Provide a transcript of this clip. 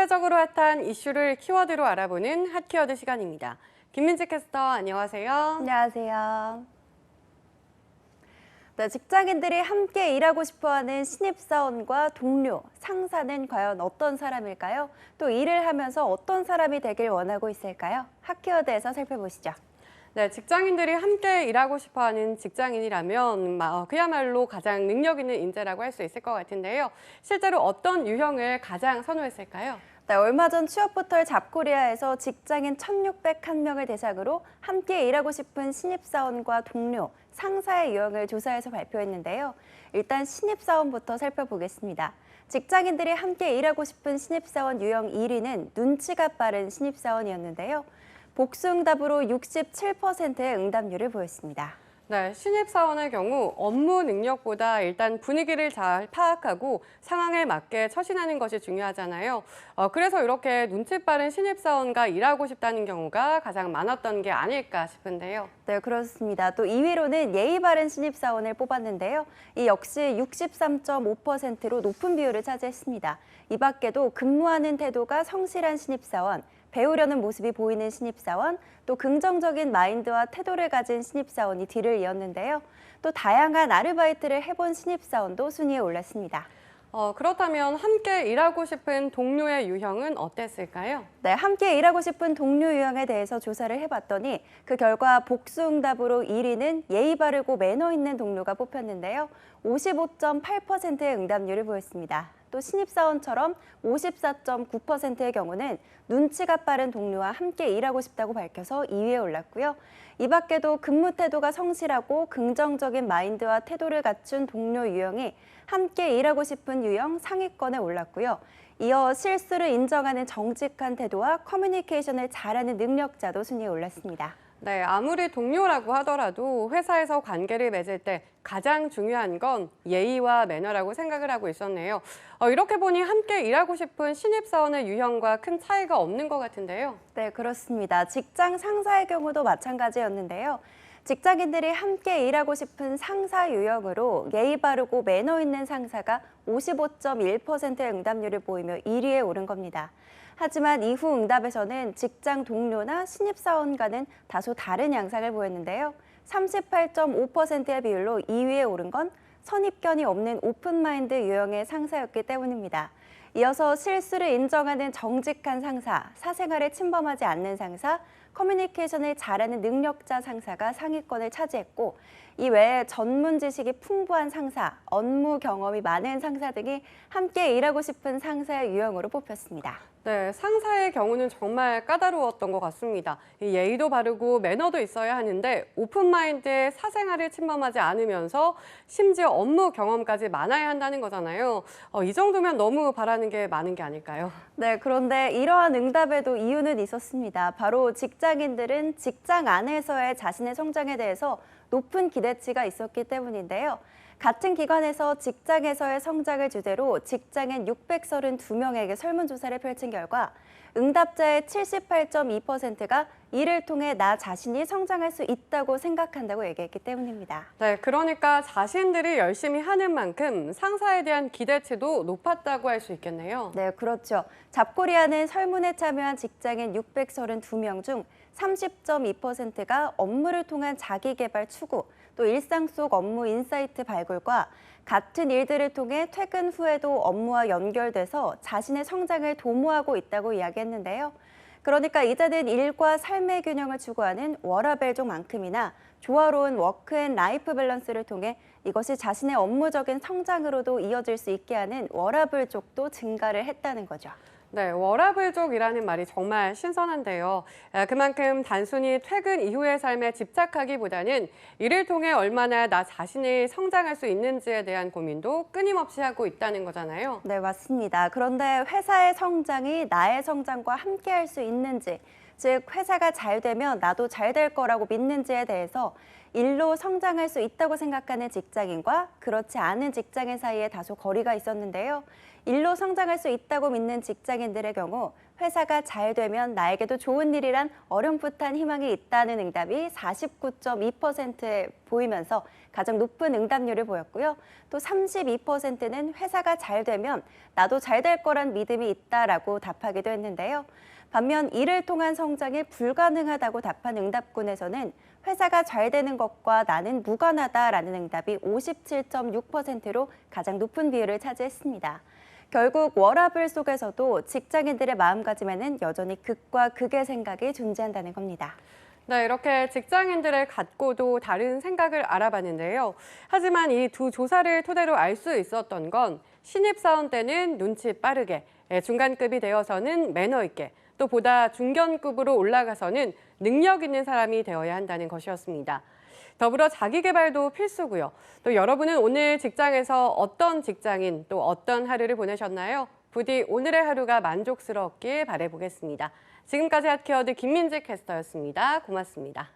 사회적으로 핫한 이슈를 키워드로 알아보는 핫키워드 시간입니다. 김민지 캐스터, 안녕하세요. 안녕하세요. 네, 직장인들이 함께 일하고 싶어하는 신입사원과 동료, 상사는 과연 어떤 사람일까요? 또 일을 하면서 어떤 사람이 되길 원하고 있을까요? 핫키워드에서 살펴보시죠. 네, 직장인들이 함께 일하고 싶어하는 직장인이라면 그야말로 가장 능력 있는 인재라고 할 수 있을 것 같은데요. 실제로 어떤 유형을 가장 선호했을까요? 네, 얼마 전 취업포털 잡코리아에서 직장인 1,601명을 대상으로 함께 일하고 싶은 신입사원과 동료, 상사의 유형을 조사해서 발표했는데요. 일단 신입사원부터 살펴보겠습니다. 직장인들이 함께 일하고 싶은 신입사원 유형 1위는 눈치가 빠른 신입사원이었는데요. 복수응답으로 67%의 응답률을 보였습니다. 네, 신입사원의 경우 업무 능력보다 일단 분위기를 잘 파악하고 상황에 맞게 처신하는 것이 중요하잖아요. 그래서 이렇게 눈치 빠른 신입사원과 일하고 싶다는 경우가 가장 많았던 게 아닐까 싶은데요. 네, 그렇습니다. 또 2위로는 예의 바른 신입사원을 뽑았는데요. 이 역시 63.5%로 높은 비율을 차지했습니다. 이 밖에도 근무하는 태도가 성실한 신입사원, 배우려는 모습이 보이는 신입사원, 또 긍정적인 마인드와 태도를 가진 신입사원이 뒤를 이었는데요. 또 다양한 아르바이트를 해본 신입사원도 순위에 올랐습니다. 그렇다면 함께 일하고 싶은 동료의 유형은 어땠을까요? 네, 함께 일하고 싶은 동료 유형에 대해서 조사를 해봤더니 그 결과 복수응답으로 1위는 예의 바르고 매너 있는 동료가 뽑혔는데요. 55.8%의 응답률을 보였습니다. 또 신입사원처럼 54.9%의 경우는 눈치가 빠른 동료와 함께 일하고 싶다고 밝혀서 2위에 올랐고요. 이 밖에도 근무 태도가 성실하고 긍정적인 마인드와 태도를 갖춘 동료 유형이 함께 일하고 싶은 유형 상위권에 올랐고요. 이어 실수를 인정하는 정직한 태도와 커뮤니케이션을 잘하는 능력자도 순위에 올랐습니다. 네, 아무리 동료라고 하더라도 회사에서 관계를 맺을 때 가장 중요한 건 예의와 매너라고 생각을 하고 있었네요. 이렇게 보니 함께 일하고 싶은 신입사원의 유형과 큰 차이가 없는 것 같은데요. 네, 그렇습니다. 직장 상사의 경우도 마찬가지였는데요. 직장인들이 함께 일하고 싶은 상사 유형으로 예의 바르고 매너 있는 상사가 55.1%의 응답률을 보이며 1위에 오른 겁니다. 하지만 이후 응답에서는 직장 동료나 신입사원과는 다소 다른 양상을 보였는데요. 38.5%의 비율로 2위에 오른 건 선입견이 없는 오픈마인드 유형의 상사였기 때문입니다. 이어서 실수를 인정하는 정직한 상사, 사생활에 침범하지 않는 상사, 커뮤니케이션을 잘하는 능력자 상사가 상위권을 차지했고, 이 외에 전문 지식이 풍부한 상사, 업무 경험이 많은 상사 등이 함께 일하고 싶은 상사의 유형으로 뽑혔습니다. 네, 상사의 경우는 정말 까다로웠던 것 같습니다. 예의도 바르고 매너도 있어야 하는데 오픈마인드에 사생활을 침범하지 않으면서 심지어 업무 경험까지 많아야 한다는 거잖아요. 이 정도면 너무 바라는 게 많은 게 아닐까요? 네, 그런데 이러한 응답에도 이유는 있었습니다. 바로 직장인들은 직장 안에서의 자신의 성장에 대해서 높은 기대치가 있었기 때문인데요. 같은 기관에서 직장에서의 성장을 주제로 직장인 632명에게 설문조사를 펼친 결과 응답자의 78.2%가 이를 통해 나 자신이 성장할 수 있다고 생각한다고 얘기했기 때문입니다. 네, 그러니까 자신들이 열심히 하는 만큼 상사에 대한 기대치도 높았다고 할 수 있겠네요. 네, 그렇죠. 잡코리아는 설문에 참여한 직장인 632명 중 30.2%가 업무를 통한 자기개발 추구, 또 일상 속 업무 인사이트 발굴과 같은 일들을 통해 퇴근 후에도 업무와 연결돼서 자신의 성장을 도모하고 있다고 이야기했는데요. 그러니까 이제는 일과 삶의 균형을 추구하는 워라밸족만큼이나 조화로운 워크앤라이프 밸런스를 통해 이것이 자신의 업무적인 성장으로도 이어질 수 있게 하는 워라밸족도 증가를 했다는 거죠. 네, 워라밸족이라는 말이 정말 신선한데요. 그만큼 단순히 퇴근 이후의 삶에 집착하기보다는 이를 통해 얼마나 나 자신이 성장할 수 있는지에 대한 고민도 끊임없이 하고 있다는 거잖아요. 네, 맞습니다. 그런데 회사의 성장이 나의 성장과 함께 할 수 있는지, 즉 회사가 잘 되면 나도 잘 될 거라고 믿는지에 대해서 일로 성장할 수 있다고 생각하는 직장인과 그렇지 않은 직장인 사이에 다소 거리가 있었는데요. 일로 성장할 수 있다고 믿는 직장인들의 경우 회사가 잘 되면 나에게도 좋은 일이란 어렴풋한 희망이 있다는 응답이 49.2%에 보이면서 가장 높은 응답률을 보였고요. 또 32%는 회사가 잘 되면 나도 잘 될 거란 믿음이 있다라고 답하기도 했는데요. 반면 이를 통한 성장이 불가능하다고 답한 응답군에서는 회사가 잘 되는 것과 나는 무관하다라는 응답이 57.6%로 가장 높은 비율을 차지했습니다. 결국 워라밸 속에서도 직장인들의 마음가짐에는 여전히 극과 극의 생각이 존재한다는 겁니다. 네, 이렇게 직장인들의 갖고도 다른 생각을 알아봤는데요. 하지만 이 두 조사를 토대로 알 수 있었던 건 신입사원 때는 눈치 빠르게, 중간급이 되어서는 매너 있게, 또 보다 중견급으로 올라가서는 능력 있는 사람이 되어야 한다는 것이었습니다. 더불어 자기계발도 필수고요. 또 여러분은 오늘 직장에서 어떤 직장인 또 어떤 하루를 보내셨나요? 부디 오늘의 하루가 만족스럽길 바라보겠습니다. 지금까지 핫케어드 김민지 캐스터였습니다. 고맙습니다.